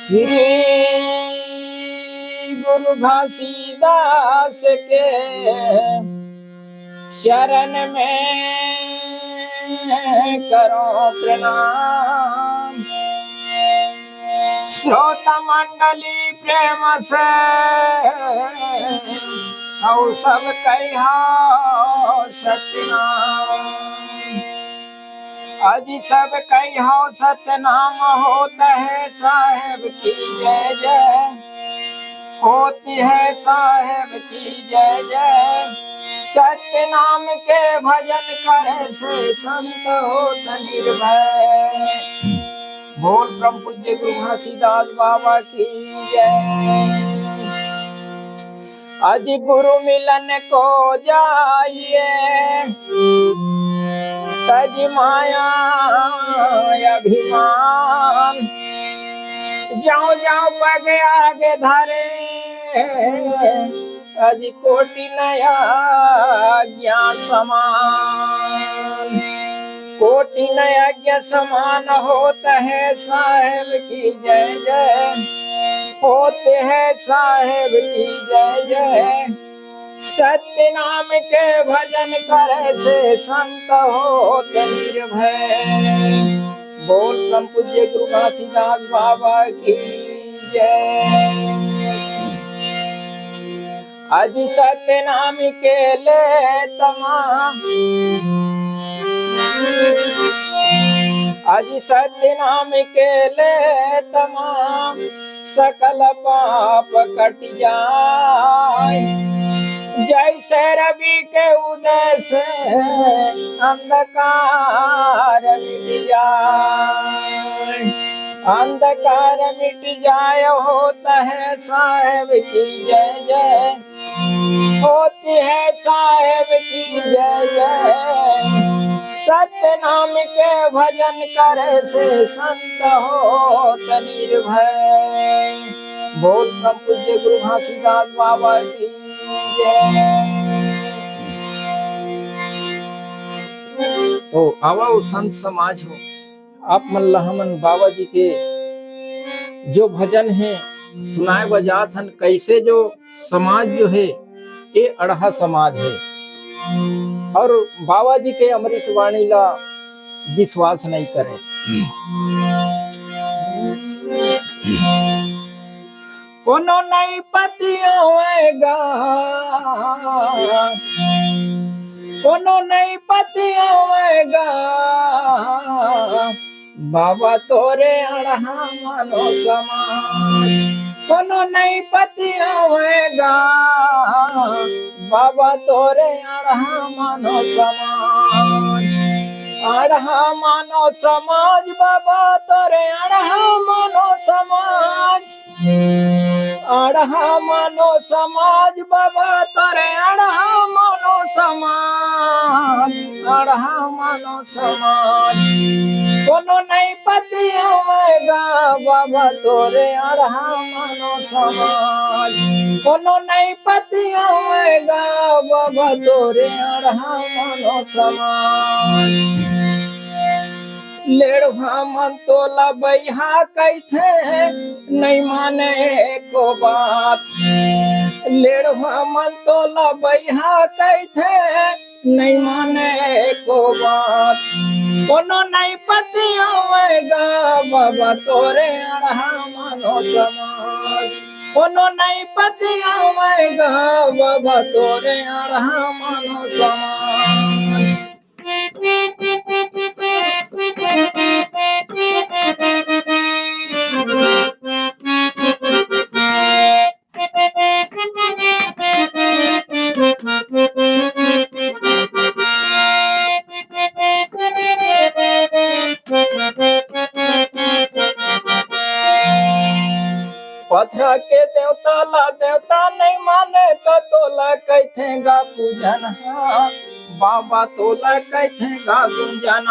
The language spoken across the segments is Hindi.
श्री गुरु घासीदास के शरण में करो प्रणाम। श्रोता मंडली प्रेम से औ सब कहा सतनाम। अजी सब कहो सतनाम होता है साहेब की जय जय, होती है साहेब की जय जय। सत्य नाम के भजन करे से संत होत निर्भय। बोल परम पूज्य गुरु घासीदास बाबा की जय। आज गुरु मिलन को जाइए, तज माया अभिमान। जाओ जाओ पग आगे धरे, अज कोटि नया ज्ञान समान। कोटि नया ज्ञान समान होता है साहेब की जय जय, होते हैं साहेब की जय जय। सत्य नाम के भजन करे से संत होते निर्भय। बोल परम पूज्य गुरु घासीदास बाबा की जय। आज सत्य नाम के ले तमाम, आज सत्य नाम के ले तमाम। सकल पाप कट जाए, जैसे रवि के उदय से अंधकार मिट जाए। अंधकार मिट जाए होता है साहेब की जय जय, होती है साहेब की जय जय। सत्य नाम के भजन करे से संत होत निर्भय। बोल परम पूज्य गुरु घासीदास बाबा की तो आवा संत समाज हो, आप मन हमन बाबा जी के जो भजन है सुनाए बजात हन। कैसे जो समाज जो है ये अड़हा समाज है और बाबा जी के अमृत वाणी ला विश्वास नहीं करे। कोनो नहीं पति होएगा, कोनो नहीं पति होएगा। बाबा तोरे अड़हा मानो समाज, कोनो नहीं पति होएगा। बाबा तोरे अड़हा मानो समाज, अड़हा मानो समाज। बाबा तोरे अड़हा मानो समाज, अड़हा मानो समाज। बाबा तोरे अड़हा मानो समाज, अड़हा मानो समाज। कोनो नहीं पति होएगा, बाबा तोरे अड़हा मानो समाज। कोनो नहीं पति होएगा, बाबा तोरे अड़हा मानो समाज। लेढ़वा मन तोला बैहा कैथे नहीं माने को बात। लेढ़वा मन तोला बैहा कैथे नहीं माने को बात। कोनो नहीं पति होएगा, बाबा तोरे अड़हा मानो समाज। कोनो नहीं पति होएगा, बाबा तोरे अड़हा मानो समाज। पथरा के देवता ला देवता नहीं माने तो तोला कैथेगा पूजन। बाबा तोला कैथेगा गुंजन।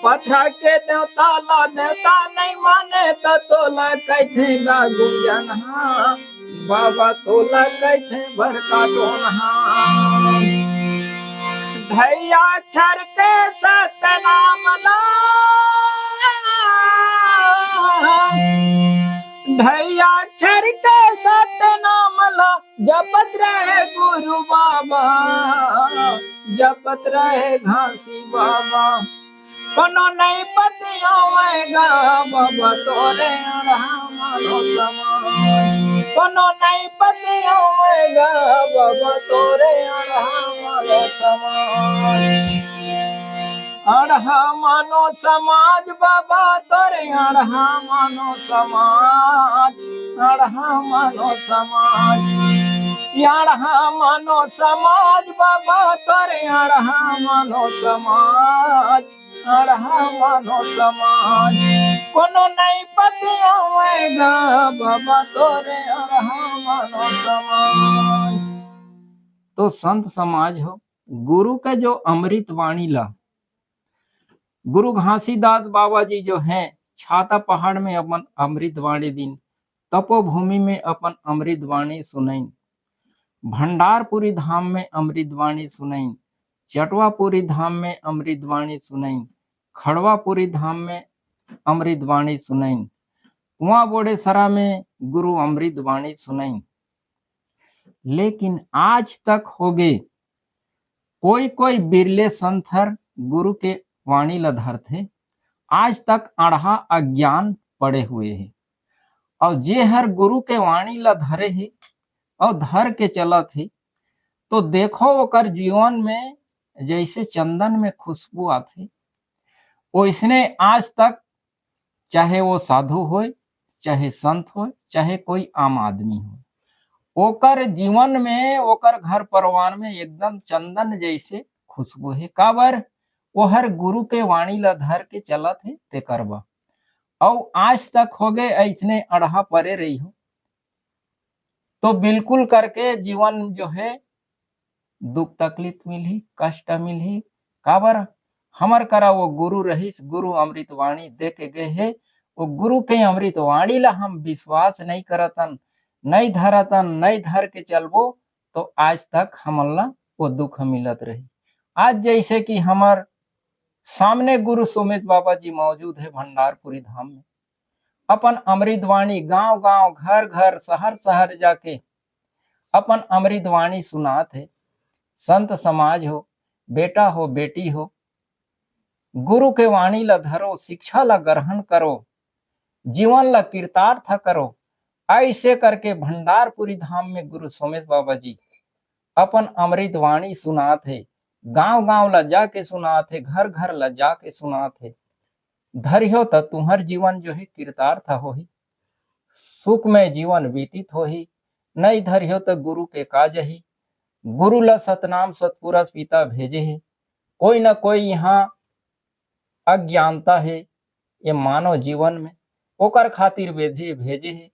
पथरा के देवता ला देवता नहीं माने तो तोला कैथेगा गुंजन। बाबा तोला कैथे बड़का टोनहा। धैया अक्षर के सतनाम ला गुरु बाबा जपत रहे घासी बाबा कोनो नहीं पतियावेगा बाबा तोरे मानो समाज कोनो नहीं पतियावेगा बाबा तोरे मानो समाज अड़हा मानो समाज बाबा तोरे अड़हा मानो समाज अड़हा मानो समाज अड़हा मानो समाज बाबा तोरे अड़हा मानो समाज अड़हा मानो समाज कोनो नहीं पतियावेगा बाबा तोरे अड़हा मानो समाज। तो संत समाज हो गुरु के जो अमृत वाणी ला गुरु घासीदास बाबा जी जो हैं छाता पहाड़ में अपन अमृत वाणी दिन तपोभूमि में अपन अमृत वाणी सुनैन भंडारपुरी धाम में अमृत वाणी सुनैन चटवापुरी धाम में अमृत वाणी सुनैन खड़वापुरी धाम में अमृत वाणी सुनैन कुआं बोड़ेसरा में गुरु अमृत वाणी सुनैन। लेकिन आज तक हो गए कोई कोई बिरले संथर गुरु के वाणी लधर थे आज तक अढ़ा अज्ञान पड़े हुए है और जे हर गुरु के वाणी लधरे है और धर के चलत है तो देखो ओकर जीवन में जैसे चंदन में खुशबू आती वैसने आज तक चाहे वो साधु हो चाहे संत हो चाहे कोई आम आदमी हो ओकर जीवन में ओकर घर परिवार में एकदम चंदन जैसे खुशबू है काबर वो हर गुरु के वाणी ला धर के चलत है ते करबा और आज तक हो गए ऐसने अढ़ा परे रही हो तो बिल्कुल करके जीवन जो है दुख तकलीफ मिली कष्ट मिली काबर हमर करा वो गुरु रहीस गुरु अमृत वाणी दे के गए है वो गुरु के अमृत वाणी ला हम विश्वास नहीं करतन नहीं धरतन नहीं धर के चलबो तो आज तक हमला वो दुख मिलत रही। आज जैसे कि हमार सामने गुरु सोमेश बाबा जी मौजूद है भंडारपुरी धाम में अपन अमृत वाणी गांव गांव घर घर शहर शहर जाके अपन अमृत वाणी सुनात है। संत समाज हो बेटा हो बेटी हो गुरु के वाणी ला धरो शिक्षा ला ग्रहण करो जीवन ला कृतार्थ करो ऐसे करके भंडारपुरी धाम में गुरु सोमेश बाबा जी अपन अमृत वाणी सुनात है गांव गांव ला जाके सुनाते घर घर ला जाके सुनाते धरियो तो तुम्हार जीवन जो है कृतार्थ हो ही सुख में जीवन व्यतीत हो ही नहीं धरियो तो गुरु के काज ही गुरु ला सतनाम सतपुरुष पिता भेजे है कोई ना कोई यहाँ अज्ञानता है ये मानव जीवन में ओकर खातिर भेजे है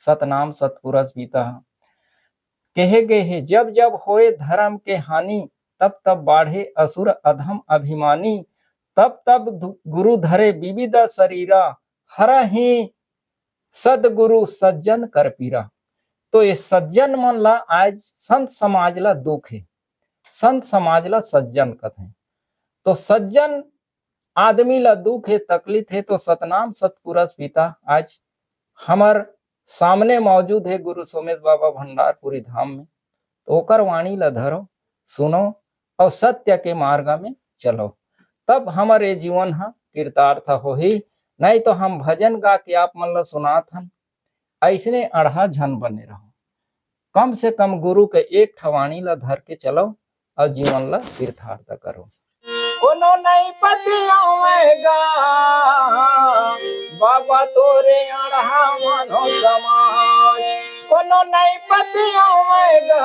सतनाम सतपुरुष पिता कहे गए है जब जब होए धर्म के हानि तब तब बाढ़े असुर अधम अभिमानी तब तब गुरु धरे विविध शरीरा हरा ही सदगुरु सज्जन कर पीरा। तो ये सज्जन मन ला आज संत समाज ला दुख है संत समाज ला सज्जन कथे तो सज्जन आदमी ला दुख है तकलीफ है तो सतनाम सतपुरुष पिता आज हमार सामने मौजूद है गुरु सोमेश बाबा भंडारपुरी धाम में तो ओकर वाणी ला धरो सुनो और सत्य के मार्ग में चलो तब हमारे जीवन हा कृतार्थ हो ही नहीं तो हम भजन गा के आप मन ला सुनात हन ऐसने अढ़ा झन बने रहो कम से कम गुरु के एक ठवाणी ला धर के चलो और जीवन ला तीर्थार्थ करो। कोनो नहीं पतियावेगा बाबा तोरे अढ़ा मानो समाज कोनो नहीं पतियावेगा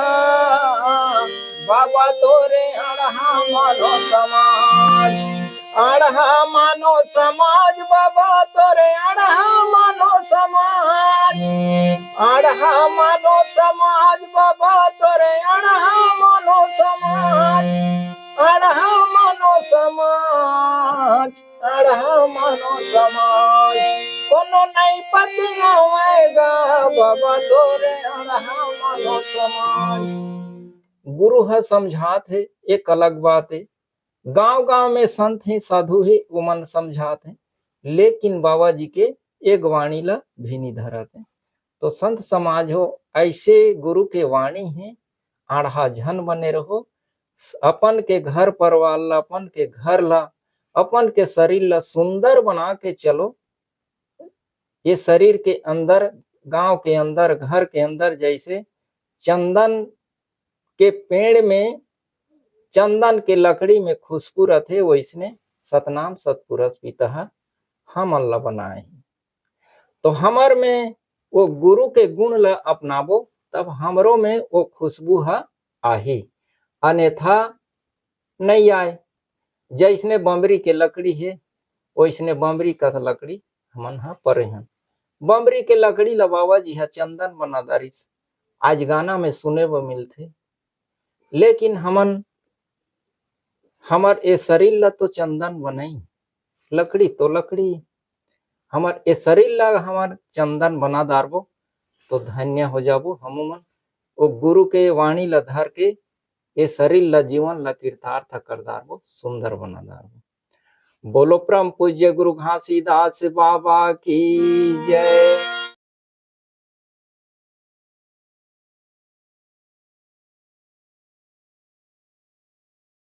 बाबा तोरे अढ़ा मानो समाज अढ़ा मानो समाज बाबा तोरे अढ़ा मानो समाज अढ़ा मानो समाज बाबा तोरे अढ़ा मानो समाज अढ़ा मानो समाज अढ़ा मानो समाज कोनो नहीं पतियावेगा बाबा तोरे अढ़ा मानो समाज। गुरु है समझात है एक अलग बात है गांव गांव में संत है साधु है वो मन समझात है लेकिन बाबा जी के एक वाणी ला भी नहीं धरत है। तो संत समाज हो ऐसे गुरु के वाणी है आढ़ा झन बने रहो। अपन के घर परिवार ला, अपन के घर ला, अपन के शरीर ला सुंदर बना के चलो। ये शरीर के अंदर, गांव के अंदर, घर के अंदर जैसे चंदन के पेड़ में, चंदन के लकड़ी में खुशबू रथे, वैसने सतनाम सतपुरुष पिता हम अल्लाह बनाए। तो हमर में वो गुरु के गुण ला अपनाबो, तब हमरो में वो खुशबू है आही, अन्यथा नहीं आए। जैसने बमरी के लकड़ी है, वैसने बमरी का लकड़ी हमन हा परे हैं। बमरी के लकड़ी ला बाबा जी हा चंदन बना दारिस, आज गाना में सुने ब मिलथे। लेकिन हमर ए शरीर ला तो चंदन बनाई, लकड़ी तो लकड़ी, हमर ए शरीर ला हमर चंदन बना दारबो तो धन्य हो जाबो। हम मन वो गुरु के वाणी ला धर के ये शरीर ला, जीवन ला कृतार्थ कर दारबो, सुंदर बना दारबो। बोलो परम पूज्य गुरु घासीदास बाबा की जय।